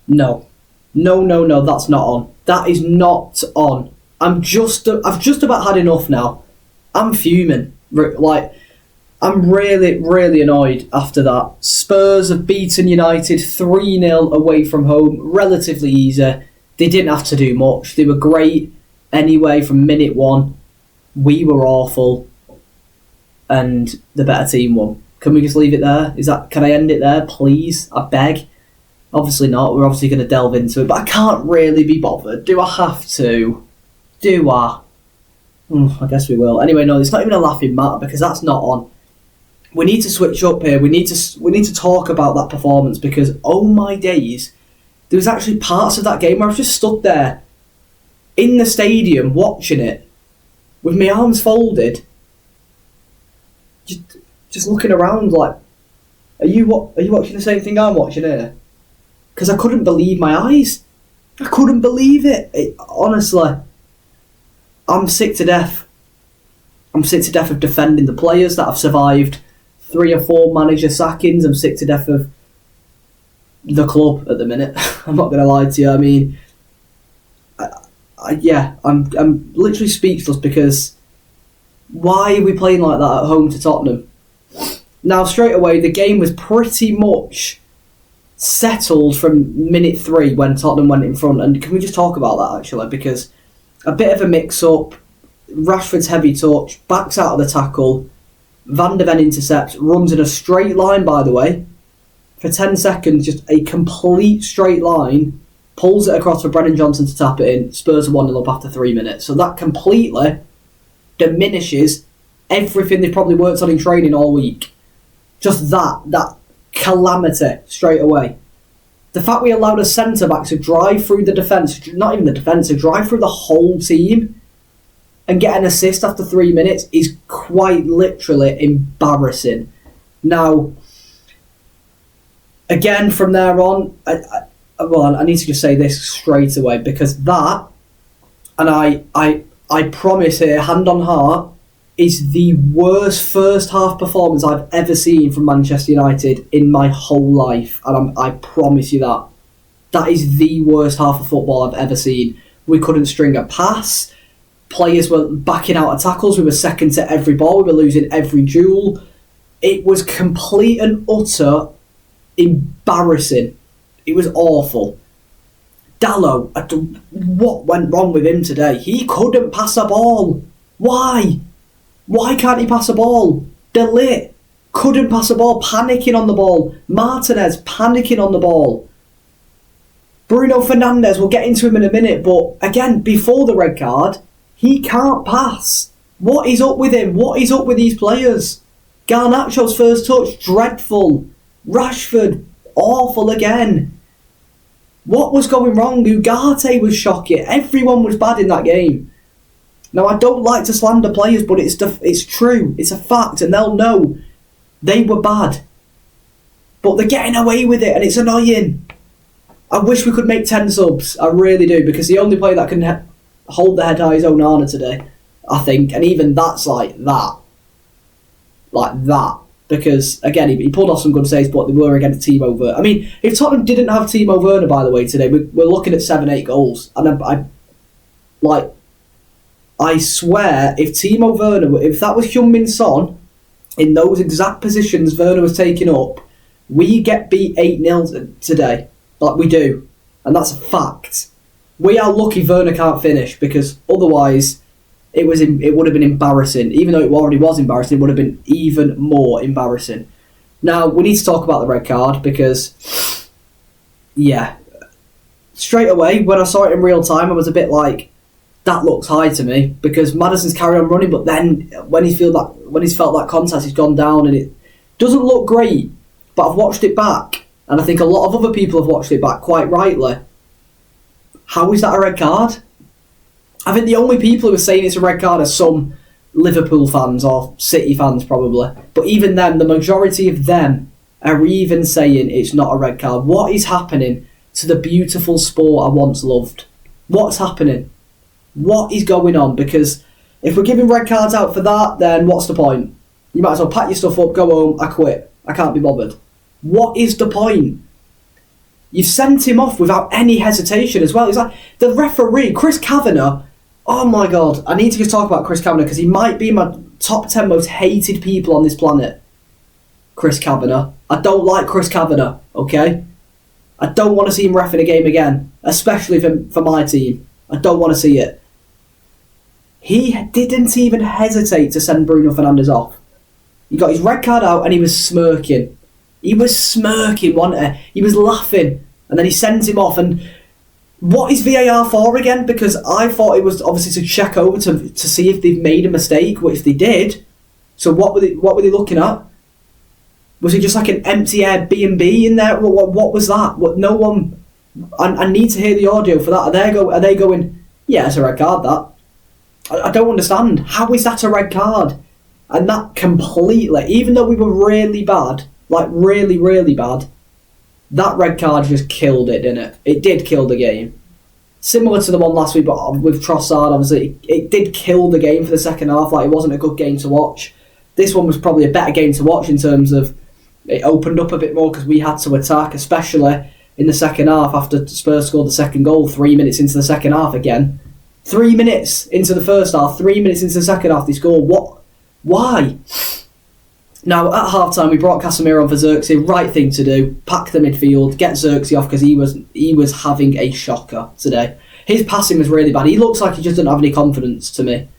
No. No, that's not on. That is not on. I've just about had enough now. I'm fuming. Like, I'm really, really annoyed after that. Spurs have beaten United 3-0 away from home. Relatively easy. They didn't have to do much. They were great anyway from minute one. We were awful. And the better team won. Can we just leave it there? Can I end it there, please? I beg. Obviously not. We're obviously going to delve into it. But I can't really be bothered. Do I have to? Do I? I guess we will. Anyway, no, it's not even a laughing matter because that's not on. We need to switch up here. We need to talk about that performance because, oh my days, there was actually parts of that game where I was just stood there in the stadium watching it with my arms folded, just looking around like, are you watching the same thing I'm watching here? Because I couldn't believe my eyes. I couldn't believe it. Honestly, I'm sick to death. I'm sick to death of defending the players that have survived 3 or 4 manager sackings. I'm sick to death of the club at the minute. I'm not going to lie to you. I mean, I'm literally speechless because why are we playing like that at home to Tottenham? Now, straight away, the game was pretty much settled from minute 3 when Tottenham went in front. And can we just talk about that, actually? Because a bit of a mix-up, Rashford's heavy touch, backs out of the tackle, Van de Ven intercepts, runs in a straight line, by the way, for 10 seconds, just a complete straight line, pulls it across for Brennan Johnson to tap it in, Spurs are 1-0 up after 3 minutes. So that completely diminishes everything they've probably worked on in training all week. Just that calamity straight away. The fact we allowed a centre-back to drive through the defence, not even the defence, to drive through the whole team and get an assist after 3 minutes is quite literally embarrassing. Now, again, from there on, I need to just say this straight away because that, and I promise here, hand on heart, is the worst first half performance I've ever seen from Manchester United in my whole life. And I promise you that. That is the worst half of football I've ever seen. We couldn't string a pass. Players were backing out of tackles. We were second to every ball. We were losing every duel. It was complete and utter embarrassing. It was awful. Dallo, what went wrong with him today? He couldn't pass a ball. Why? Why can't he pass a ball? De Ligt couldn't pass a ball, panicking on the ball. Martinez panicking on the ball. Bruno Fernandes, we'll get into him in a minute, but again, before the red card, he can't pass. What is up with him? What is up with these players? Garnacho's first touch, dreadful. Rashford, awful again. What was going wrong? Ugarte was shocking. Everyone was bad in that game. Now, I don't like to slander players, but it's true. It's a fact, and they'll know they were bad. But they're getting away with it, and it's annoying. I wish we could make 10 subs. I really do, because the only player that can hold the head high is Onana today, I think. And even that's like that. Like that. Because, again, he pulled off some good saves, but they were against Timo Werner. I mean, if Tottenham didn't have Timo Werner, by the way, today, we're looking at 7-8 goals. And I swear, if Timo Werner, if that was Heung-min Son, in those exact positions Werner was taking up, we get beat 8-0 today. Like we do. And that's a fact. We are lucky Werner can't finish, because otherwise it would have been embarrassing. Even though it already was embarrassing, it would have been even more embarrassing. Now, we need to talk about the red card, because, yeah, straight away, when I saw it in real time, I was a bit like, that looks high to me, because Maddison's carried on running, but then when he's felt that contact, he's gone down, and it doesn't look great. But I've watched it back, and I think a lot of other people have watched it back quite rightly. How is that a red card? I think the only people who are saying it's a red card are some Liverpool fans or City fans probably. But even then, the majority of them are even saying it's not a red card. What is happening to the beautiful sport I once loved? What's happening? What is going on? Because if we're giving red cards out for that, then what's the point? You might as well pack your stuff up, go home, I quit. I can't be bothered. What is the point? You've sent him off without any hesitation as well. It's like the referee, Chris Kavanagh. Oh my God, I need to just talk about Chris Kavanagh because he might be my top 10 most hated people on this planet. Chris Kavanagh. I don't like Chris Kavanagh, okay? I don't want to see him reffing a game again, especially for my team. I don't want to see it. He didn't even hesitate to send Bruno Fernandes off. He got his red card out and he was smirking. He was smirking, wasn't he? He was laughing. And then he sent him off. And what is VAR for again? Because I thought it was obviously to check over to see if they've made a mistake, which they did. So what were they looking at? Was it just like an empty Airbnb in there? What was that? What? No one. I need to hear the audio for that. Are they going? Yeah, it's a red card. That. I don't understand. How is that a red card? And that completely, even though we were really bad, like really, really bad, that red card just killed it, didn't it? It did kill the game. Similar to the one last week, but with Trossard, obviously, it did kill the game for the second half. Like, it wasn't a good game to watch. This one was probably a better game to watch in terms of it opened up a bit more because we had to attack, especially in the second half after Spurs scored the second goal 3 minutes into the second half again. 3 minutes into the first half, 3 minutes into the second half, they scored. What? Why? Now, at half-time, we brought Casemiro on for Xerxes. Right thing to do. Pack the midfield, get Xerxes off because he was having a shocker today. His passing was really bad. He looks like he just doesn't have any confidence to me.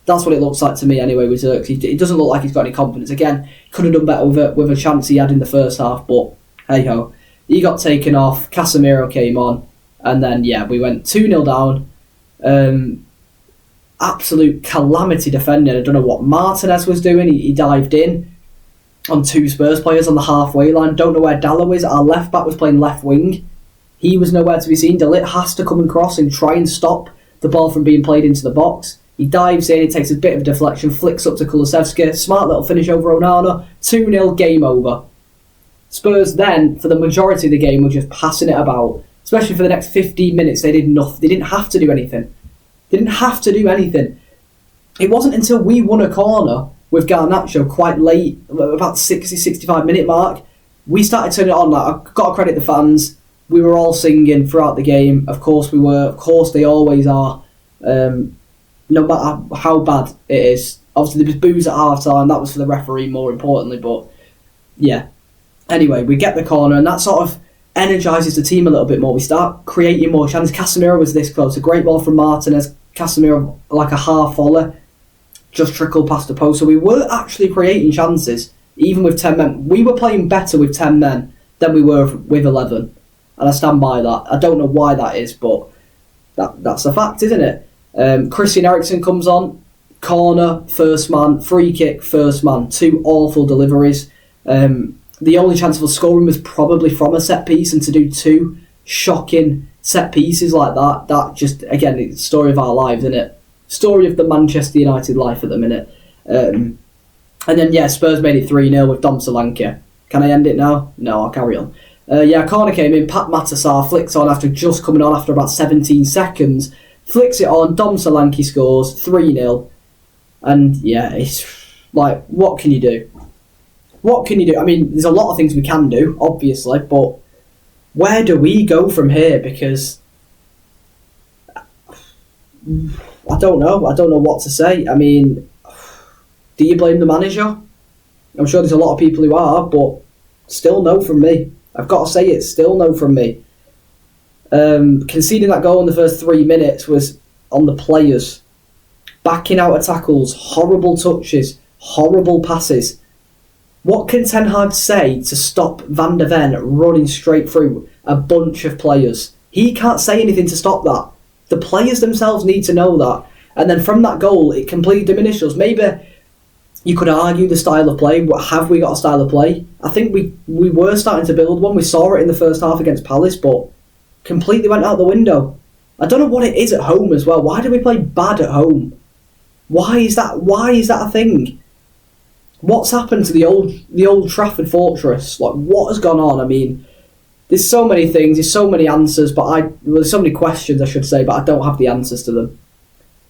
That's what it looks like to me anyway with Xerxes. It doesn't look like he's got any confidence. Again, could have done better with a chance he had in the first half, but hey-ho. He got taken off, Casemiro came on, and then, yeah, we went 2-0 down. Absolute calamity defending. I don't know what Martinez was doing. He dived in on two Spurs players on the halfway line. Don't know where Dallow is. Our left back was playing left wing. He was nowhere to be seen. De Ligt has to come and cross and try and stop the ball from being played into the box. He dives in, he takes a bit of deflection, flicks up to Kulusevski. Smart little finish over Onana. 2-0, game over. Spurs then, for the majority of the game, were just passing it about. Especially for the next 15 minutes, they did nothing. They didn't have to do anything. It wasn't until we won a corner with Garnacho quite late, about 60-65 minute mark, we started turning it on. Like, I've got to credit the fans. We were all singing throughout the game. Of course we were. Of course they always are. No matter how bad it is. Obviously there was boos at half time. That was for the referee more importantly. But yeah. Anyway, we get the corner and that sort of energises the team a little bit more. We start creating more chances. Casemiro was this close. A great ball from Martinez. Casemiro, like a half volley, just trickled past the post. So we were actually creating chances, even with 10 men. We were playing better with 10 men than we were with 11. And I stand by that. I don't know why that is, but that's a fact, isn't it? Christian Eriksen comes on, corner, first man, free kick, first man. Two awful deliveries. The only chance of us scoring was probably from a set piece, and to do two shocking set pieces like that just, again, it's the story of our lives, isn't it? Story of the Manchester United life at the minute. And then, yeah, Spurs made it 3-0 with Dom Solanke. Can I end it now? No, I'll carry on. Corner came in, Pat Matasar flicks on after just coming on after about 17 seconds, flicks it on, Dom Solanke scores, 3-0. And, yeah, it's like, what can you do? What can you do? I mean, there's a lot of things we can do, obviously, but where do we go from here? Because I don't know. I don't know what to say. I mean, do you blame the manager? I'm sure there's a lot of people who are, but still no from me. I've got to say it, still no from me. Conceding that goal in the first 3 minutes was on the players. Backing out of tackles, horrible touches, horrible passes. What can Ten Hag say to stop Van de Ven running straight through a bunch of players? He can't say anything to stop that. The players themselves need to know that. And then from that goal, it completely diminished us. Maybe you could argue the style of play. Have we got a style of play? I think we were starting to build one. We saw it in the first half against Palace, but completely went out the window. I don't know what it is at home as well. Why do we play bad at home? Why is that a thing? What's happened to the old Trafford Fortress? Like, what has gone on? I mean, there's so many things, there's so many answers, there's so many questions, I should say, but I don't have the answers to them.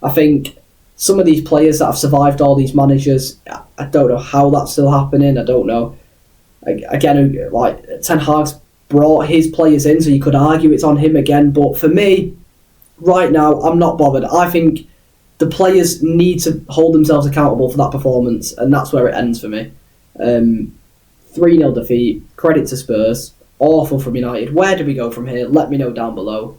I think some of these players that have survived all these managers, I don't know how that's still happening. I don't know. Again, like, Ten Hag's brought his players in, so you could argue it's on him again. But for me, right now, I'm not bothered. I think the players need to hold themselves accountable for that performance, and that's where it ends for me. 3-0 defeat, credit to Spurs, awful from United. Where do we go from here? Let me know down below.